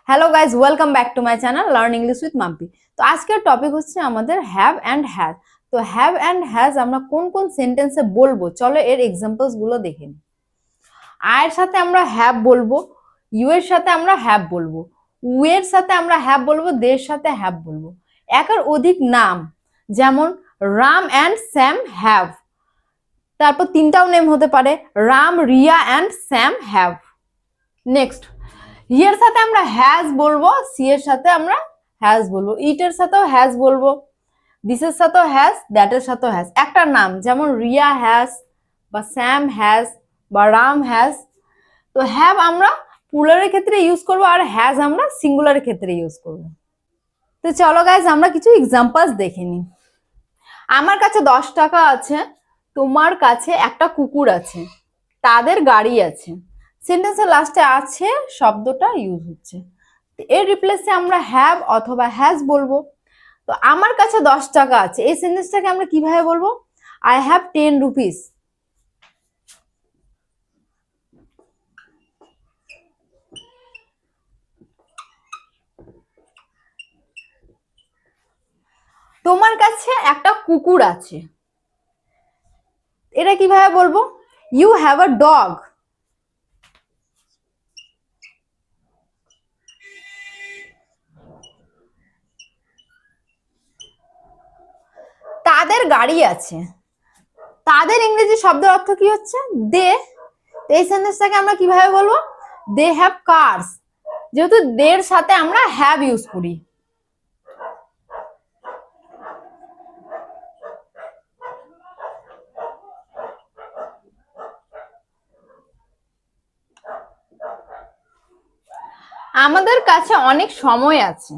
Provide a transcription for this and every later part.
Hello guys, welcome back to my channel learn English with Mampi. তো আজকের topic হচ্ছে আমাদের হ্যাভ অ্যান্ড হ্যাজ। তো হ্যাভ অ্যান্ড হ্যাজ আমরা কোন কোন সেন্টেন্সে বলবো, চলো এর এক্সাম্পলস গুলো দেখে নিই। আয়ের সাথে আমরা হ্যাভ বলবো, ইউ এর সাথে আমরা হ্যাভ বলবো, উ এর সাথে আমরা হ্যাভ বলবো, দের সাথে হ্যাভ বলবো। একের অধিক নাম যেমন রাম অ্যান্ড স্যাম হ্যাভ। তারপর তিনটাও নেম হতে পারে, Ram, Riya and Sam have. Next, he এর সাথে আমরা হ্যাজ বলবো, সি এর সাথে আমরা হ্যাজ বলবো, ইট এর সাথেও হ্যাজ বলবো, দিস এর সাথেও হ্যাজ, দ্যাট এর সাথেও হ্যাজ। একটা নাম যেমন রিয়া হ্যাজ বা স্যাম হ্যাজ বা রাম হ্যাজ। তো হ্যাভ আমরা প্লুরালের ক্ষেত্রে ইউজ করবো আর হ্যাজ আমরা সিঙ্গুলারের ক্ষেত্রে ইউজ করবো। তো চলো গাইজ আমরা কিছু এক্সাম্পলস দেখে নিই। আমার কাছে 10 টাকা আছে, তোমার কাছে একটা কুকুর আছে, তাদের গাড়ি আছে। সেন্টেন্সের লাস্টে আছে শব্দটা ইউজ হচ্ছে, এর রিপ্লেসে আমরা হ্যাভ অথবা হ্যাজ বলবো। তো আমার কাছে 10 টাকা আছে, এই সেন্টেন্সটাকে আমরা কিভাবে বলবো? I have 10 rupees. তোমার কাছে একটা কুকুর আছে, এটা কিভাবে বলবো? You have a dog. তাদের গাড়ি আছে, তাদের ইংরেজি শব্দের অর্থ কি হচ্ছে? দে। এই সেন্টেন্সটাকে আমরা কিভাবে বলবো? They have cars. যেহেতু দের সাথে আমরা হ্যাভ ইউজ করি। আমাদের কাছে অনেক সময় আছে,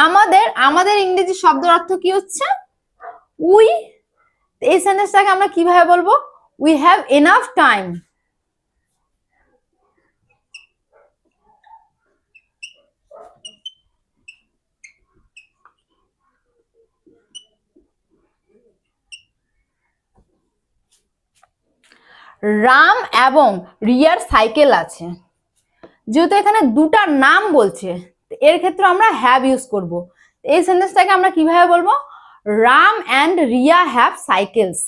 আমাদের আমাদের ইংরেজি শব্দের অর্থ কি হচ্ছে? উই। এই সেন্টেন্সটাকে আমরা কিভাবে বলবো? We have enough time. Ram এবং রিয়ার সাইকেল আছে, যেহেতু এখানে দুটা নাম বলছে এর ক্ষেত্রে আমরা হ্যাভ ইউজ করব। এই সেন্টেন্সটাকে আমরা কিভাবে বলবো? Ram and Riya have cycles.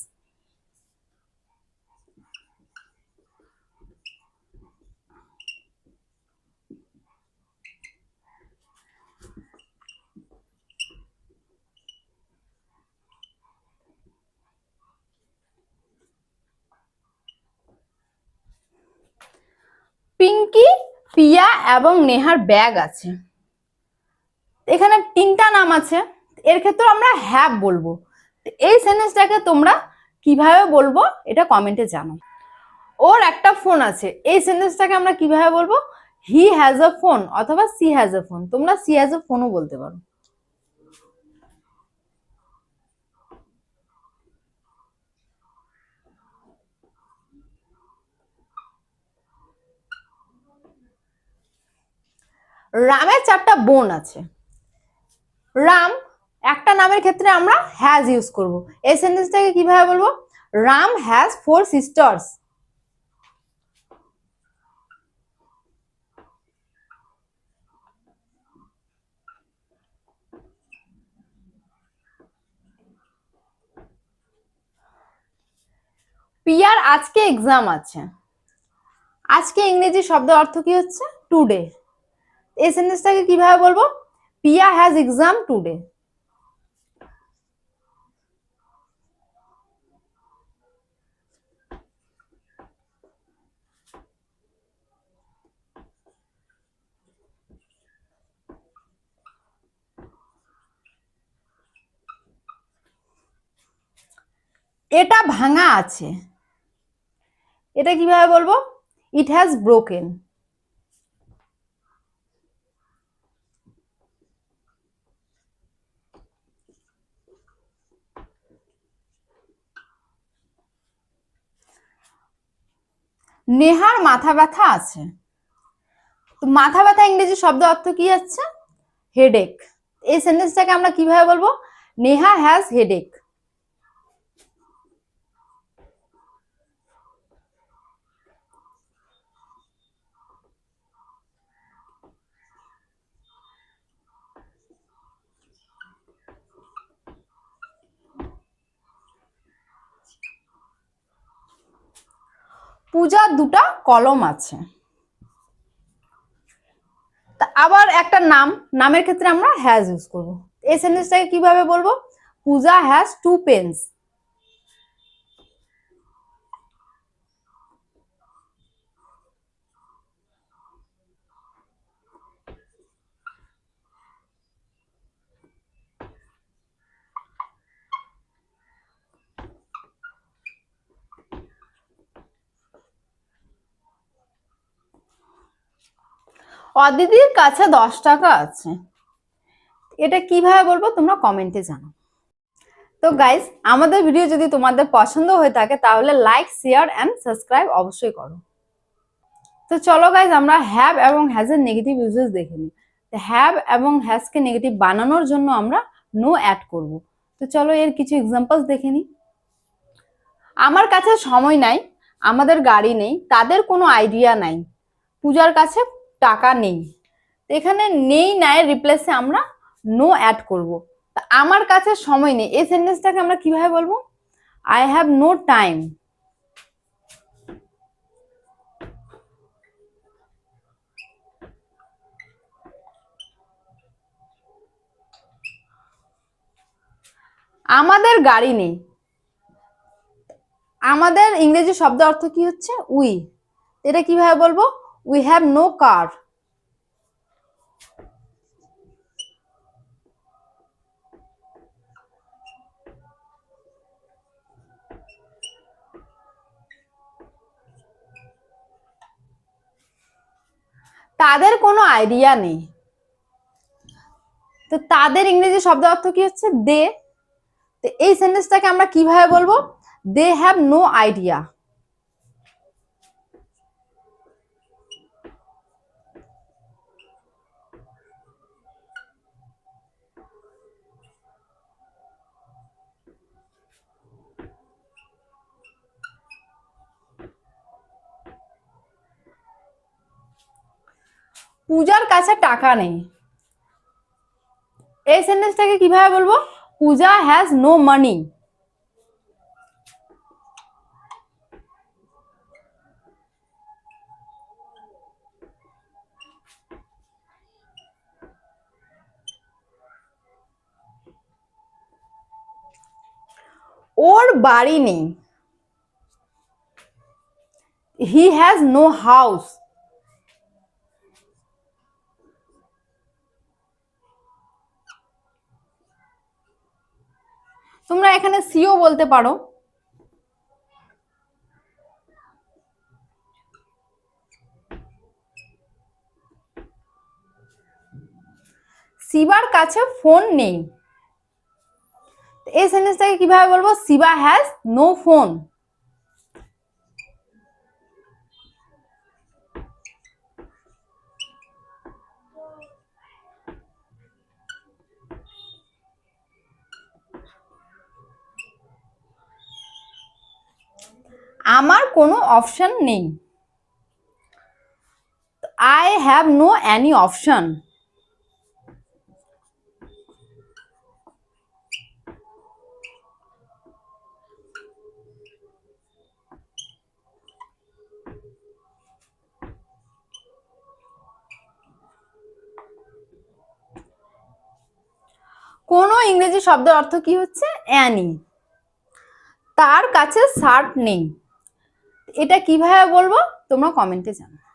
Pinki, Piya এবং নেহার ব্যাগ আছে। এখানে তিনটা নাম আছে, এর ক্ষেত্রে আমরা হ্যাভ বলবো। এই সেন্টেন্সটাকে তোমরা কিভাবে বলবো এটা কমেন্টে জানো। ওর একটা ফোন আছে, এই সেন্টেন্সটাকে আমরা কিভাবে বলবো? হি হ্যাজ আ ফোন অথবা সি হ্যাজ আ ফোন। তোমরা সি হ্যাজ আ ফোনও বলতে পারো। রামের 4টা বোন আছে, রাম একটা নামের ক্ষেত্রে আমরা হ্যাজ ইউজ করব। এই সেন্টেন্সটাকে কিভাবে বলবো? Ram has 4 sisters. পিয়ার আজকে এক্সাম আছে, আজকে ইংরেজি শব্দ অর্থ কি হচ্ছে? টুডে। এই সেন্টেন্সটাকে কিভাবে বলবো? পিয়া হ্যাজ এক্সাম টুডে। এটা ভাঙা আছে, এটা কিভাবে বলবো? It has broken. নেহার মাথা ব্যথা আছে, তো মাথা ব্যথা ইংরেজি শব্দ অর্থ কি আছে? হেডেক। এই সেন্টেন্সটাকে আমরা কিভাবে বলবো? Neha has headache. পূজার দুটা কলম আছে। আবার একটা নামের ক্ষেত্রে আমরা হ্যাজ ইউজ করব। এই সেন্টেন্সটাকে কিভাবে বলবো? পূজা হ্যাজ 2 পেন্স। অদিতির কাছে 10 টাকা আছে। এটা কিভাবে বলবো তোমরা কমেন্টে জানাও। তো গাইস, আমাদের ভিডিও যদি তোমাদের পছন্দ হয়ে থাকে তাহলে লাইক, শেয়ার এন্ড সাবস্ক্রাইব অবশ্যই করো। তো চলো গাইস, আমরা হ্যাভ এবং হ্যাজ এর নেগেটিভ ইউজেস দেখে নিই। হ্যাভ এবং হ্যাজ কে নেগেটিভ বানানোর জন্য আমরা নো অ্যাড করব। তো চলো এর কিছু এক্সাম্পলস দেখে নিই। আমার কাছে সময় নাই, আমাদের গাড়ি নেই, তাদের কোনো আইডিয়া নাই, পূজার কাছে টাকা নেই। এখানে নেই নাই রিপ্লেসে আমরা নো অ্যাড করব। আমার কাছে সময় নেই, এই সেন্টেন্সটাকে আমরা কিভাবে বলবো? I have no time. আমাদের গাড়ি নেই, আমাদের ইংরেজি শব্দ অর্থ কি হচ্ছে? উই। এটা কিভাবে বলবো? We have no car. তাদের কোনো আইডিয়া নেই, তো তাদের ইংরেজি শব্দ অর্থ কি হচ্ছে? দে। তো এই সেন্টেন্সটাকে আমরা কিভাবে বলবো? They have no idea. পূজার কাছে টাকা নেই, এই সেন্টেন্সটাকে কিভাবে বলবো? পূজা হ্যাজ নো মানি। ওর বাড়ি নেই, হি হ্যাজ নো হাউস। তোমরা এখানে সিও বলতে পারো। শিবার কাছে ফোন নেই, এই সেন্টেন্সটাকে কিভাবে বলবো? Shiva has no phone. আমার কোনো অপশন নেই, I have no any option. কোন ইংরেজি শব্দের অর্থ কি হচ্ছে? অ্যানি। তার কাছে শার্ট নেই, এটা কিভাবে বলবো তোমরা কমেন্টে জানাও।